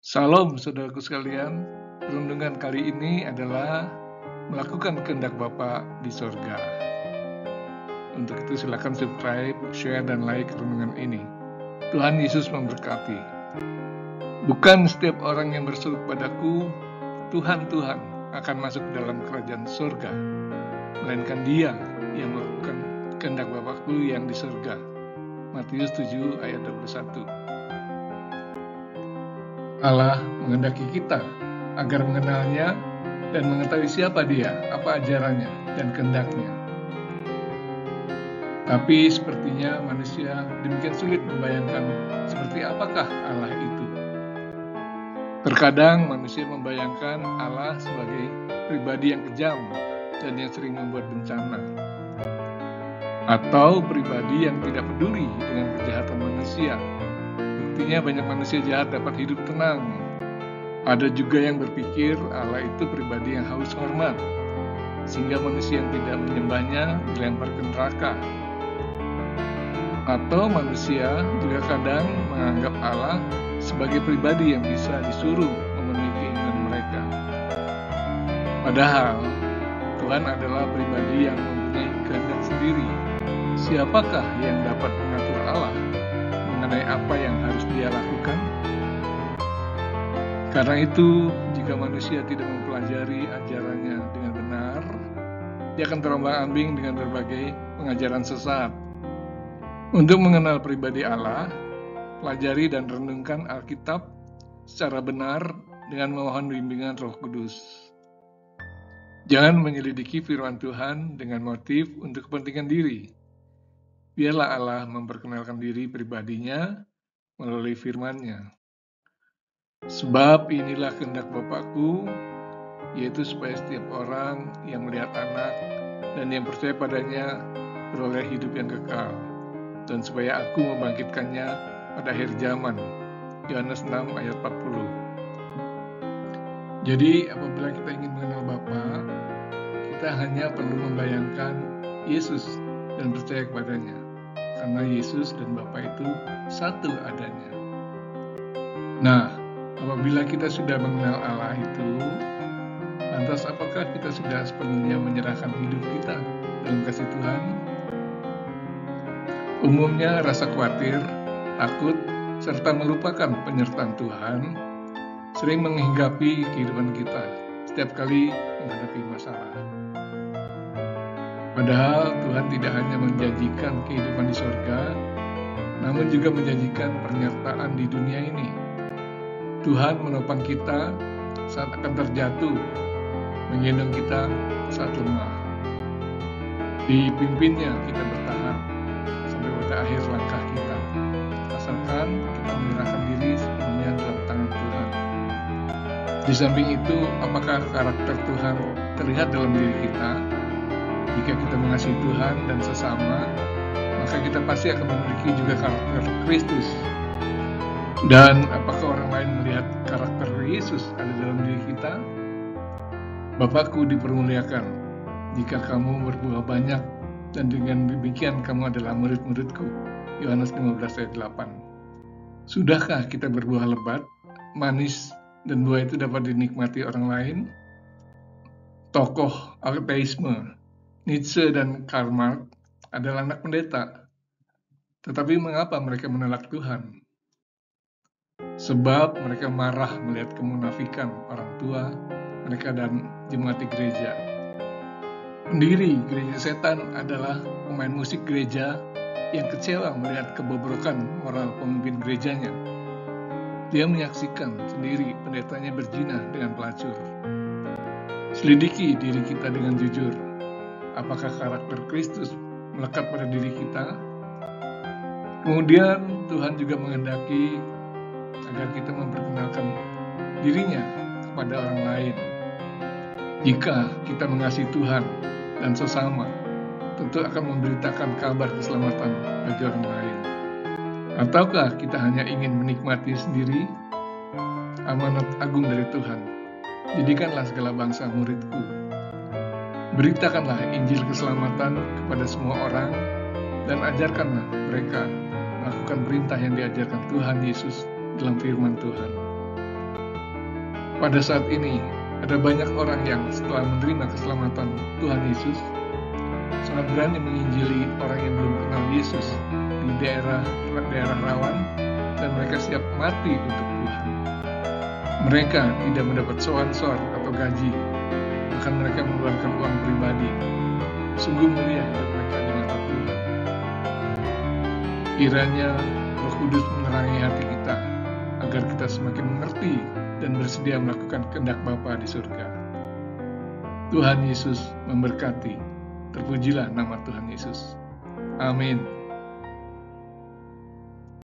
Salam saudaraku sekalian, renungan kali ini adalah melakukan kehendak Bapa di sorga. Untuk itu silakan subscribe, share, dan like renungan ini. Tuhan Yesus memberkati. Bukan setiap orang yang berseru padaku, Tuhan, Tuhan, akan masuk dalam kerajaan sorga, melainkan dia yang melakukan kehendak Bapa-Ku yang di sorga. Matius 7 ayat 21. Allah menghendaki kita agar mengenalnya dan mengetahui siapa dia, apa ajarannya, dan kehendaknya. Tapi sepertinya manusia demikian sulit membayangkan seperti apakah Allah itu. Terkadang manusia membayangkan Allah sebagai pribadi yang kejam dan yang sering membuat bencana, atau pribadi yang tidak peduli dengan kejahatan manusia. Buktinya banyak manusia jahat dapat hidup tenang. Ada juga yang berpikir Allah itu pribadi yang haus hormat, sehingga manusia yang tidak menyembahnya dilempar ke neraka. Atau manusia juga kadang menganggap Allah sebagai pribadi yang bisa disuruh memenuhi keinginan mereka. Padahal Tuhan adalah pribadi yang mempunyai kehendak sendiri. Siapakah yang dapat mengatur Allah mengenai apa yang harus dia lakukan? Karena itu, jika manusia tidak mempelajari ajarannya dengan benar, dia akan terombang-ambing dengan berbagai pengajaran sesat. Untuk mengenal pribadi Allah, pelajari dan renungkan Alkitab secara benar dengan memohon bimbingan Roh Kudus. Jangan menyelidiki firman Tuhan dengan motif untuk kepentingan diri. Biarlah Allah memperkenalkan diri pribadinya melalui firman-Nya. Sebab inilah kehendak Bapa-Ku, yaitu supaya setiap orang yang melihat Anak dan yang percaya padanya beroleh hidup yang kekal, dan supaya Aku membangkitkannya pada akhir zaman. Yohanes 6 ayat 40. Jadi apabila kita ingin mengenal Bapa, kita hanya perlu membayangkan Yesus dan percaya kepadanya, karena Yesus dan Bapa itu satu adanya. Nah, apabila kita sudah mengenal Allah itu, lantas apakah kita sudah sepenuhnya menyerahkan hidup kita dalam kasih Tuhan? Umumnya rasa khawatir, takut, serta melupakan penyertaan Tuhan sering menghinggapi kehidupan kita setiap kali menghadapi masalah. Padahal Tuhan tidak hanya menjanjikan kehidupan di sorga, namun juga menjanjikan penyertaan di dunia ini. Tuhan menopang kita saat akan terjatuh, menggendong kita saat lemah. Dipimpinnya kita bertahan sampai pada akhir langkah kita, asalkan kita menyerahkan diri sepenuhnya dalam tangan Tuhan. Di samping itu, apakah karakter Tuhan terlihat dalam diri kita? Jika kita mengasihi Tuhan dan sesama, maka kita pasti akan memiliki juga karakter Kristus. Dan apakah orang lain melihat karakter Yesus ada dalam diri kita? Bapa-Ku dipermuliakan jika kamu berbuah banyak, dan dengan demikian kamu adalah murid-murid-Ku. Yohanes 15 ayat 8. Sudahkah kita berbuah lebat, manis, dan buah itu dapat dinikmati orang lain? Tokoh ateisme Nietzsche dan Karl Marx adalah anak pendeta. Tetapi mengapa mereka menolak Tuhan? Sebab mereka marah melihat kemunafikan orang tua mereka dan jemaat di gereja. Pendiri gereja setan adalah pemain musik gereja yang kecewa melihat kebobrokan moral pemimpin gerejanya. Dia menyaksikan sendiri pendetanya berzina dengan pelacur. Selidiki diri kita dengan jujur. Apakah karakter Kristus melekat pada diri kita? Kemudian Tuhan juga menghendaki agar kita memperkenalkan dirinya kepada orang lain. Jika kita mengasihi Tuhan dan sesama, tentu akan memberitakan kabar keselamatan bagi orang lain. Ataukah kita hanya ingin menikmati sendiri? Amanat agung dari Tuhan, jadikanlah segala bangsa murid-Ku. Beritakanlah Injil keselamatan kepada semua orang, dan ajarkanlah mereka melakukan perintah yang diajarkan Tuhan Yesus dalam firman Tuhan. Pada saat ini, ada banyak orang yang setelah menerima keselamatan Tuhan Yesus, sangat berani menginjili orang yang belum kenal Yesus di daerah rawan, dan mereka siap mati untuk Tuhan. Mereka tidak mendapat soan-soan atau gaji, bahkan mereka mengeluarkan uang pribadi. Sungguh mulia hidup mereka di mata Tuhan. Kiranya Roh Kudus menerangi hati kita, agar kita semakin mengerti dan bersedia melakukan kehendak Bapa di surga. Tuhan Yesus memberkati. Terpujilah nama Tuhan Yesus. Amin.